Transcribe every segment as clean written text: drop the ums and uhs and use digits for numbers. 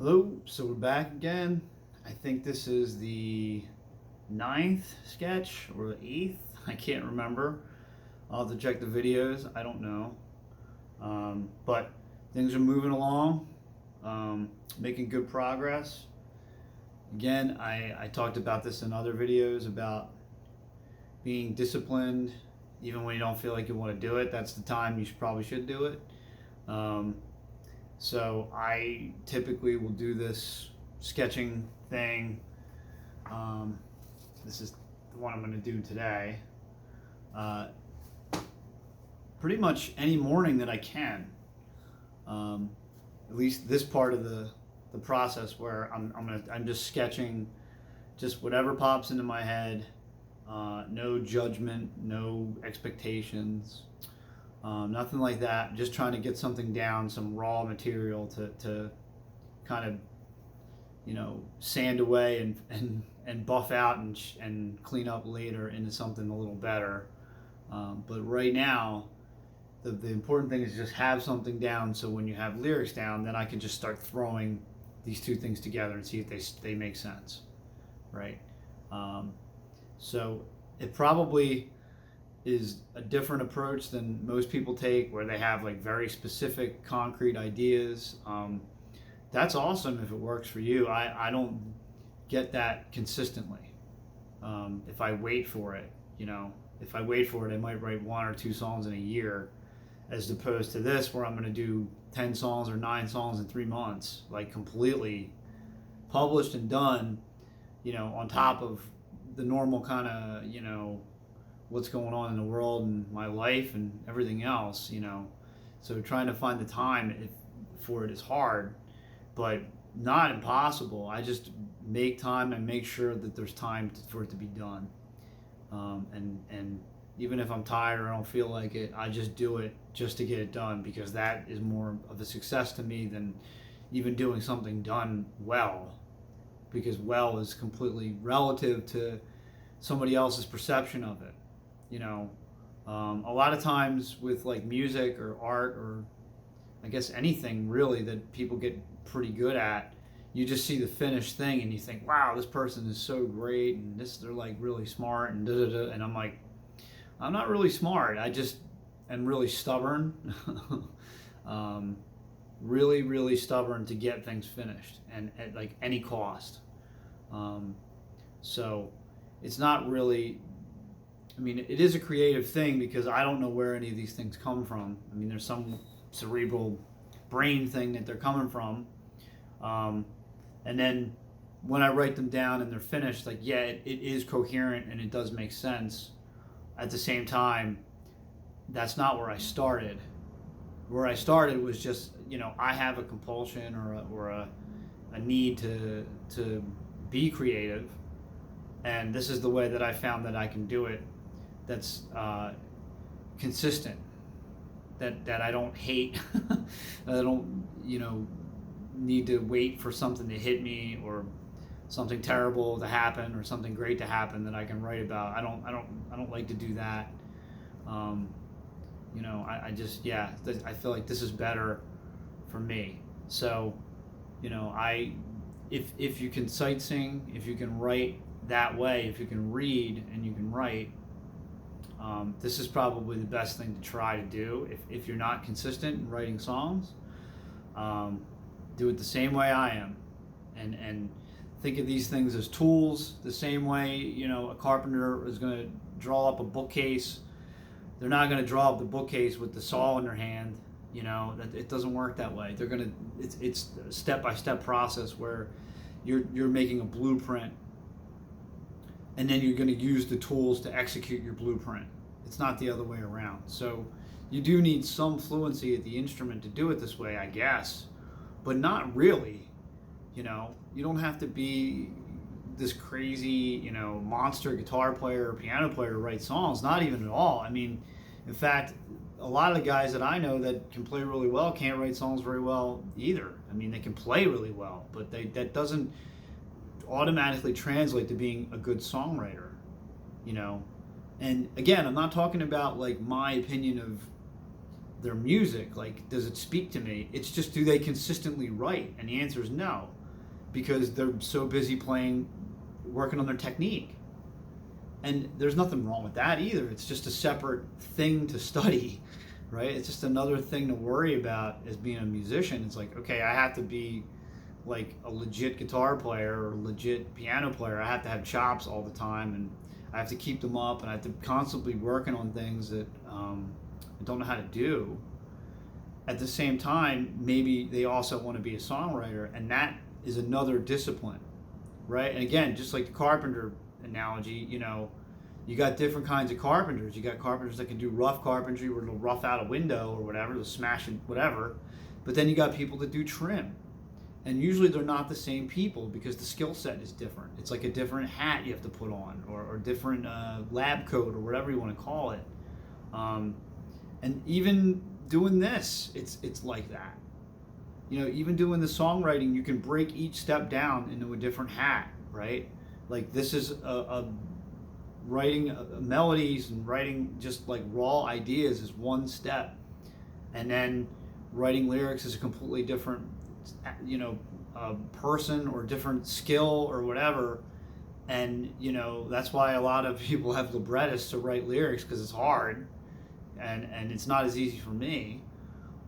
Hello, so we're back again. I think this is the ninth sketch or the eighth. I can't remember. I'll have to check the videos. I don't know. But things are moving along, making good progress. Again, I talked about this in other videos about being disciplined even when you don't feel like you want to do it. That's the time you probably should do it. Um, So I typically will do this sketching thing. This is the one I'm going to do today. Uh, Pretty much any morning that I can. At least this part of the process where I'm just sketching just whatever pops into my head. No judgment, no expectations. Nothing like that. Just trying to get something down, some raw material to kind of, sand away and buff out and clean up later into something a little better. But right now, the important thing is just have something down, so when you have lyrics down, then I can just start throwing these two things together and see if they make sense, right? So it probably is a different approach than most people take, where they have like very specific concrete ideas. That's awesome if it works for you. I don't get that consistently. If I wait for it, I might write one or two songs in a year, as opposed to this where I'm going to do 10 songs or 9 songs in 3 months, like completely published and done, on top of the normal kind of, what's going on in the world and my life and everything else, So trying to find the time for it is hard, but not impossible. I just make time and make sure that there's time for it to be done. And even if I'm tired or I don't feel like it, I just do it just to get it done, because that is more of a success to me than even doing something done well, because well is completely relative to somebody else's perception of it. A lot of times with like music or art, or I guess anything really that people get pretty good at, you just see the finished thing and you think, wow, this person is so great, and they're like really smart and da da da. And I'm like, I'm not really smart. I just am really stubborn, really, really stubborn to get things finished and at like any cost. So it's not really. I mean, it is a creative thing because I don't know where any of these things come from. I mean, there's some cerebral brain thing that they're coming from. And then when I write them down and they're finished, like, yeah, it is coherent and it does make sense. At the same time, that's not where I started. Where I started was just, I have a compulsion or a need to be creative. And this is the way that I found that I can do it. That's consistent, that I don't hate, that I don't, need to wait for something to hit me or something terrible to happen or something great to happen that I can write about. I don't like to do that. I just, I feel like this is better for me. So, if you can sight sing, if you can write that way, if you can read and you can write, this is probably the best thing to try to do. If you're not consistent in writing songs, do it the same way I am, and think of these things as tools. The same way, a carpenter is going to draw up a bookcase. They're not going to draw up the bookcase with the saw in their hand. That it doesn't work that way. It's a step-by-step process where you're making a blueprint, and then you're going to use the tools to execute your blueprint. It's not the other way around. So you do need some fluency at the instrument to do it this way, I guess, but not really. You don't have to be this crazy, monster guitar player or piano player to write songs. Not even at all. I mean, in fact, a lot of the guys that I know that can play really well can't write songs very well either. I mean, they can play really well, but that doesn't automatically translate to being a good songwriter. And again, I'm not talking about like my opinion of their music. Like, does it speak to me? It's just, do they consistently write? And the answer is no, because they're so busy working on their technique. And there's nothing wrong with that either. It's just a separate thing to study, right? It's just another thing to worry about as being a musician. It's like, okay, I have to be like a legit guitar player or legit piano player. I have to have chops all the time, and I have to keep them up, and I have to constantly working on things that I don't know how to do. At the same time, maybe they also want to be a songwriter, and that is another discipline, right? And again, just like the carpenter analogy, you know, you got different kinds of carpenters. You got carpenters that can do rough carpentry, where they'll rough out a window or whatever, they'll smash it, whatever. But then you got people that do trim. And usually they're not the same people, because the skill set is different. It's like a different hat you have to put on, or different lab coat, or whatever you want to call it. And even doing this, it's like that. You know, even doing the songwriting, you can break each step down into a different hat, right? Like, this is a writing melodies and writing just like raw ideas is one step, and then writing lyrics is a completely different, you know, person or different skill or whatever. And you know, that's why a lot of people have librettists to write lyrics, because it's hard, and it's not as easy for me.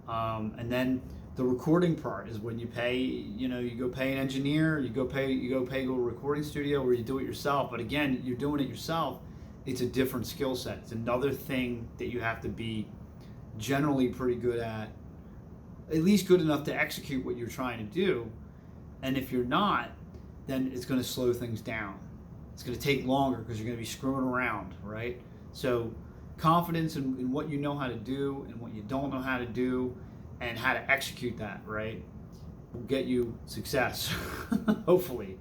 And then the recording part is when you pay, you know, you go pay an engineer, you go to a recording studio, or you do it yourself. But again, you're doing it yourself. It's a different skill set. It's another thing that you have to be generally pretty good at least good enough to execute what you're trying to do. And if you're not, then it's going to slow things down. It's going to take longer, because you're going to be screwing around, right? So confidence in what you know how to do and what you don't know how to do, and how to execute that, right, will get you success, hopefully,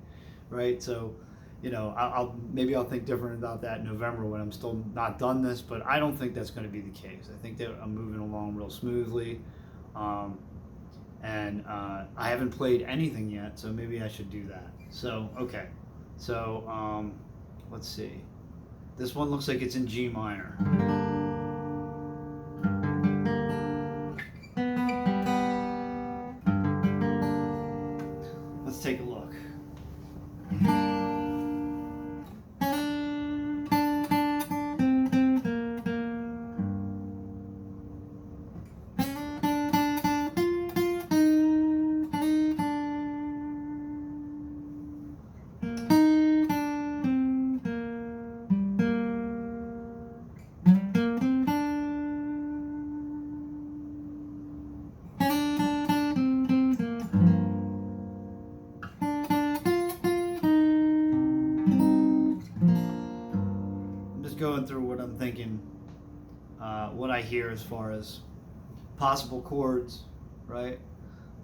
right? So, you know, maybe I'll think different about that in November, when I'm still not done this, but I don't think that's going to be the case. I think that I'm moving along real smoothly, and I haven't played anything yet, so maybe I should do that. So, okay, so let's see. This one looks like it's in G minor. Let's take a look. Going through what I'm thinking, what I hear as far as possible chords, right?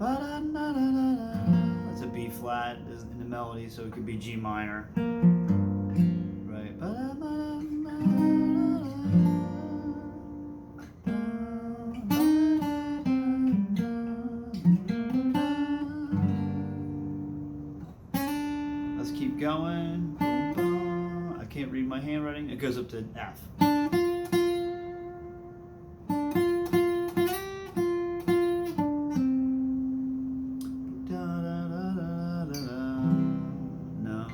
That's a B flat in the melody, so it could be G minor, right? Let's keep going. I can't read my handwriting. It goes up to F. No.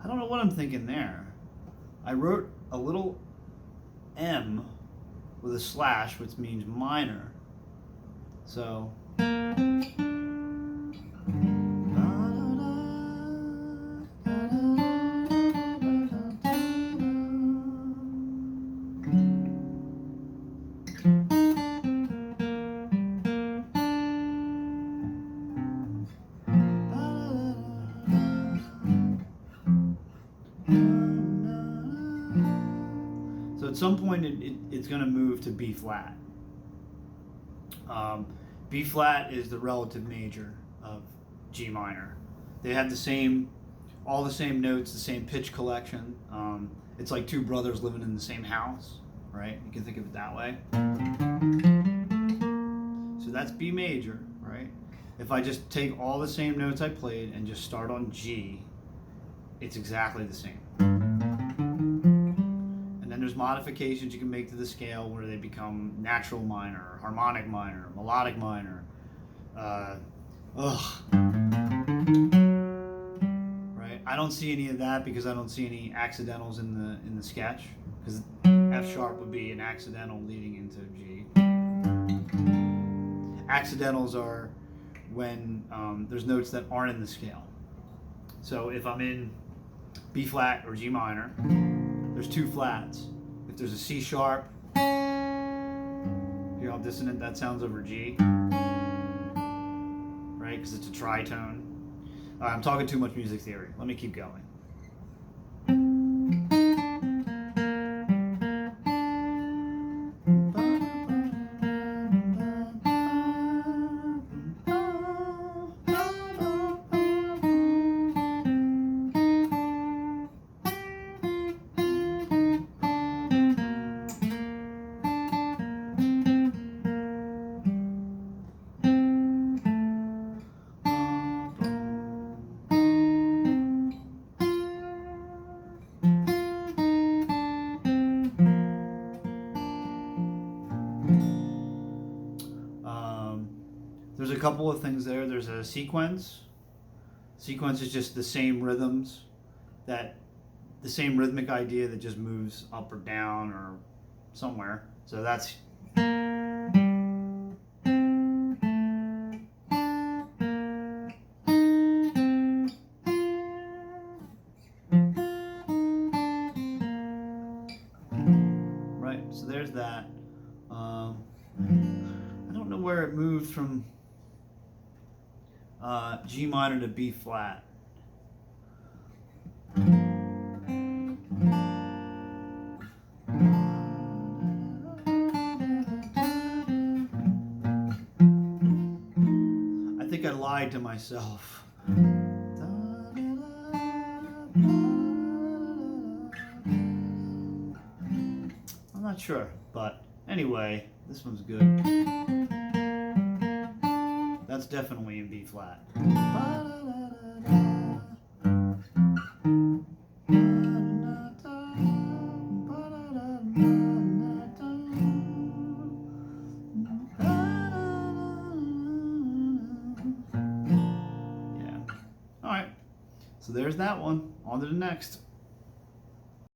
I don't know what I'm thinking there. I wrote a little M with a slash, which means minor. So. So at some point it's going to move to B flat. B flat is the relative major of G minor. They have all the same notes, the same pitch collection. It's like two brothers living in the same house, right? You can think of it that way. So that's B major, right? If I just take all the same notes I played and just start on G, it's exactly the same. And then there's modifications you can make to the scale where they become natural minor, harmonic minor, melodic minor. Right? I don't see any of that because I don't see any accidentals in the sketch, because F sharp would be an accidental leading into G. Accidentals are when there's notes that aren't in the scale. So if I'm in B flat or G minor, there's two flats. If there's a C sharp, you know how dissonant that sounds over G, right? Because it's a tritone. I'm talking too much music theory. Let me keep going. There's a couple of things there. There's a sequence. Sequence is just the same rhythms, the same rhythmic idea that just moves up or down or somewhere. So that's right. So there's that. I don't know where it moved from G minor to B flat. I think I lied to myself. I'm not sure, but anyway, this one's good. That's definitely in B flat. Yeah. All right. So there's that one. On to the next.